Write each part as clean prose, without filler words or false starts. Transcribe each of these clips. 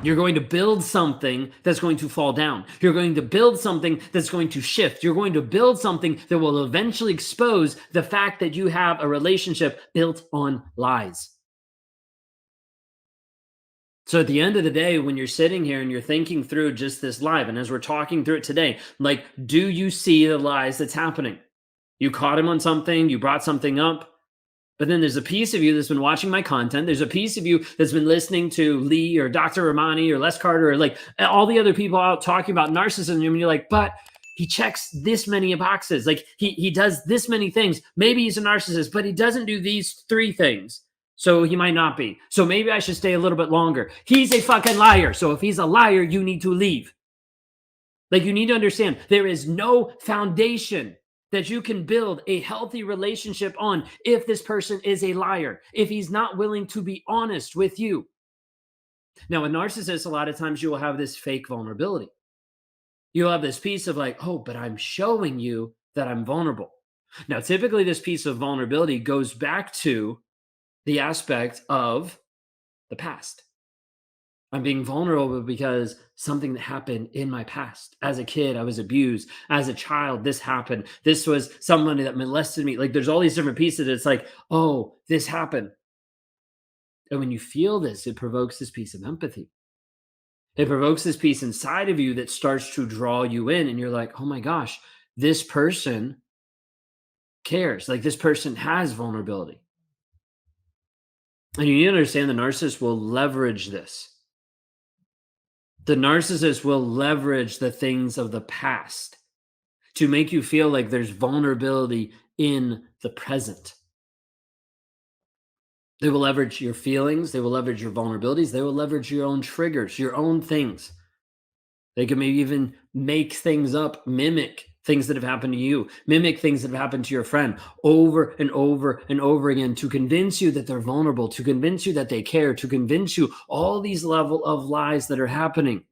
You're going to build something that's going to fall down. You're going to build something that's going to shift. You're going to build something that will eventually expose the fact that you have a relationship built on lies. So at the end of the day, when you're sitting here and you're thinking through just this live, and as we're talking through it today, like, do you see the lies that's happening? You caught him on something, you brought something up, but then there's a piece of you that's been watching my content. There's a piece of you that's been listening to Lee or Dr. Ramani or Les Carter or like all the other people out talking about narcissism. And you're like, but he checks this many boxes. Like he does this many things. Maybe he's a narcissist, but he doesn't do these three things. So he might not be. So maybe I should stay a little bit longer. He's a fucking liar. So if he's a liar, you need to leave. Like, you need to understand there is no foundation that you can build a healthy relationship on if this person is a liar, if he's not willing to be honest with you. Now, a narcissist, a lot of times you will have this fake vulnerability. You'll have this piece of like, oh, but I'm showing you that I'm vulnerable. Now, typically this piece of vulnerability goes back to the aspect of the past. I'm being vulnerable because something that happened in my past. As a kid, I was abused. As a child, this happened. This was somebody that molested me. Like, there's all these different pieces. It's like, oh, this happened. And when you feel this, it provokes this piece of empathy. It provokes this piece inside of you that starts to draw you in. And you're like, oh my gosh, this person cares. Like, this person has vulnerability. And you need to understand the narcissist will leverage this. The narcissist will leverage the things of the past to make you feel like there's vulnerability in the present. They will leverage your feelings. They will leverage your vulnerabilities. They will leverage your own triggers, your own things. They can maybe even make things up, mimic things that have happened to you, mimic things that have happened to your friend over and over and over again to convince you that they're vulnerable, to convince you that they care, to convince you all these level of lies that are happening.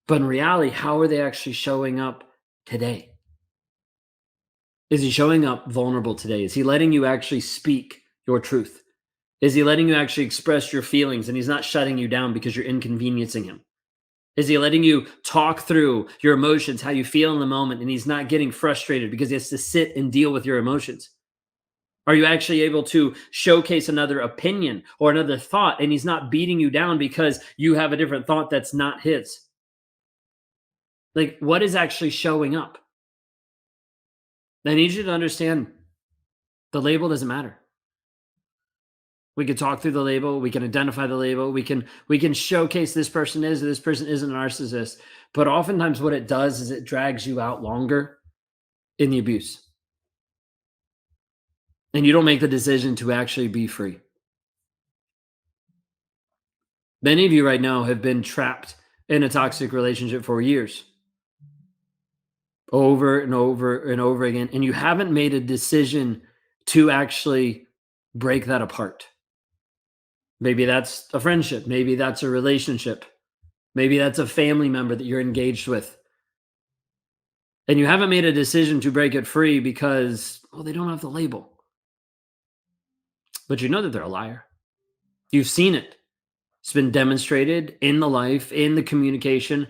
But in reality, how are they actually showing up today? Is he showing up vulnerable today? Is he letting you actually speak your truth? Is he letting you actually express your feelings and he's not shutting you down because you're inconveniencing him? Is he letting you talk through your emotions, how you feel in the moment, and he's not getting frustrated because he has to sit and deal with your emotions? Are you actually able to showcase another opinion or another thought and he's not beating you down because you have a different thought that's not his? Like, what is actually showing up? I need you to understand the label doesn't matter. We can talk through the label, we can identify the label, we can showcase this person is or this person isn't a narcissist. But oftentimes what it does is it drags you out longer in the abuse. And you don't make the decision to actually be free. Many of you right now have been trapped in a toxic relationship for years, over and over and over again, and you haven't made a decision to actually break that apart. Maybe that's a friendship, maybe that's a relationship, maybe that's a family member that you're engaged with. And you haven't made a decision to break it free because, well, they don't have the label. But you know that they're a liar. You've seen it. It's been demonstrated in the life, in the communication.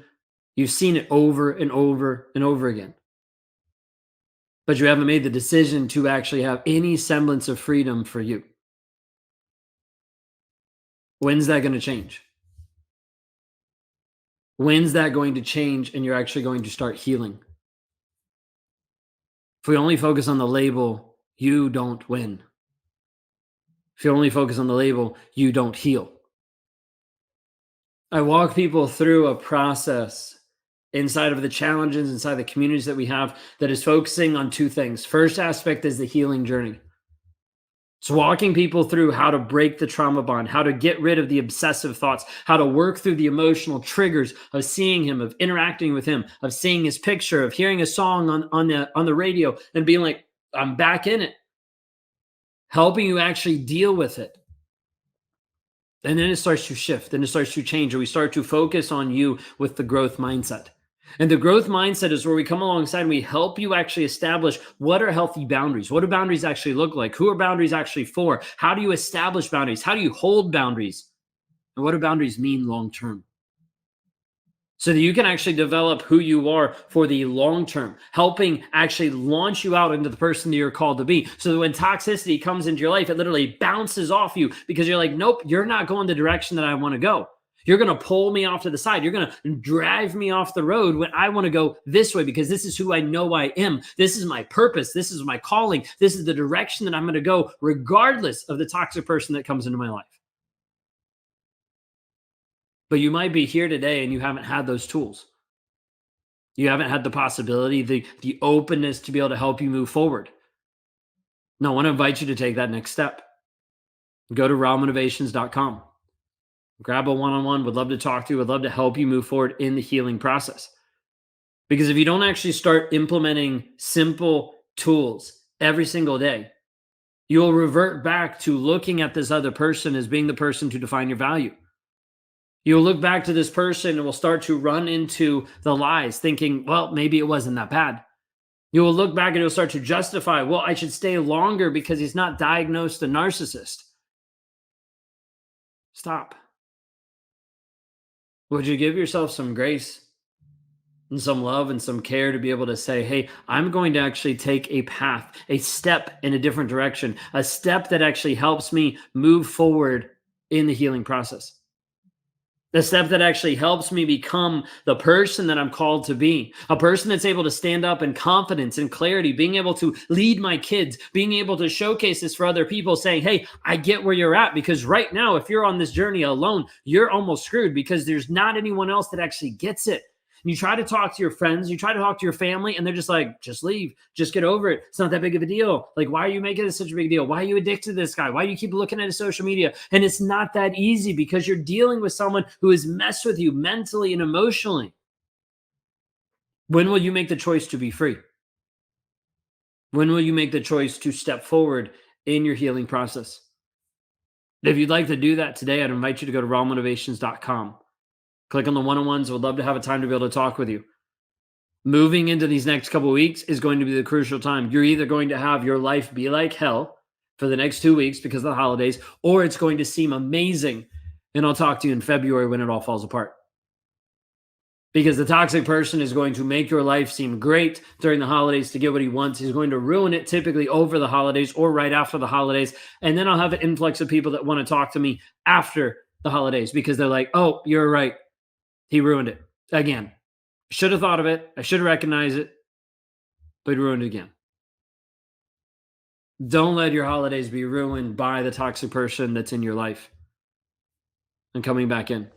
You've seen it over and over and over again. But you haven't made the decision to actually have any semblance of freedom for you. When's that going to change? When's that going to change and you're actually going to start healing? If we only focus on the label, you don't win. If you only focus on the label, you don't heal. I walk people through a process inside of the challenges, inside the communities that we have, that is focusing on two things. First aspect is the healing journey. It's walking people through how to break the trauma bond, how to get rid of the obsessive thoughts, how to work through the emotional triggers of seeing him, of interacting with him, of seeing his picture, of hearing a song on the radio and being like, I'm back in it. Helping you actually deal with it. And then it starts to shift and it starts to change, and we start to focus on you with the growth mindset. And the growth mindset is where we come alongside and we help you actually establish what are healthy boundaries. What do boundaries actually look like? Who are boundaries actually for? How do you establish boundaries? How do you hold boundaries? And what do boundaries mean long term? So that you can actually develop who you are for the long term, helping actually launch you out into the person that you're called to be. So that when toxicity comes into your life, it literally bounces off you because you're like, nope, you're not going the direction that I want to go. You're going to pull me off to the side. You're going to drive me off the road when I want to go this way because this is who I know I am. This is my purpose. This is my calling. This is the direction that I'm going to go, regardless of the toxic person that comes into my life. But you might be here today and you haven't had those tools. You haven't had the possibility, the openness to be able to help you move forward. No, I want to invite you to take that next step. Go to rawmotivations.com. Grab a one-on-one. Would love to talk to you. Would love to help you move forward in the healing process. Because if you don't actually start implementing simple tools every single day, you'll revert back to looking at this other person as being the person to define your value. You'll look back to this person and will start to run into the lies, thinking, well, maybe it wasn't that bad. You will look back and you'll start to justify, well, I should stay longer because he's not diagnosed a narcissist. Stop. Would you give yourself some grace and some love and some care to be able to say, hey, I'm going to actually take a path, a step in a different direction, a step that actually helps me move forward in the healing process? The step that actually helps me become the person that I'm called to be, a person that's able to stand up in confidence and clarity, being able to lead my kids, being able to showcase this for other people, saying, hey, I get where you're at. Because right now, if you're on this journey alone, you're almost screwed because there's not anyone else that actually gets it. And you try to talk to your friends, you try to talk to your family, and they're just like, just leave, just get over it. It's not that big of a deal. Like, why are you making it such a big deal? Why are you addicted to this guy? Why do you keep looking at his social media? And it's not that easy because you're dealing with someone who has messed with you mentally and emotionally. When will you make the choice to be free? When will you make the choice to step forward in your healing process? If you'd like to do that today, I'd invite you to go to rawmotivations.com. Click on the one-on-ones. Would love to have a time to be able to talk with you. Moving into these next couple of weeks is going to be the crucial time. You're either going to have your life be like hell for the next 2 weeks because of the holidays, or it's going to seem amazing. And I'll talk to you in February when it all falls apart. Because the toxic person is going to make your life seem great during the holidays to get what he wants. He's going to ruin it typically over the holidays or right after the holidays. And then I'll have an influx of people that want to talk to me after the holidays because they're like, oh, you're right. He ruined it again. Should have thought of it. I should have recognized it, but he ruined it again. Don't let your holidays be ruined by the toxic person that's in your life and coming back in.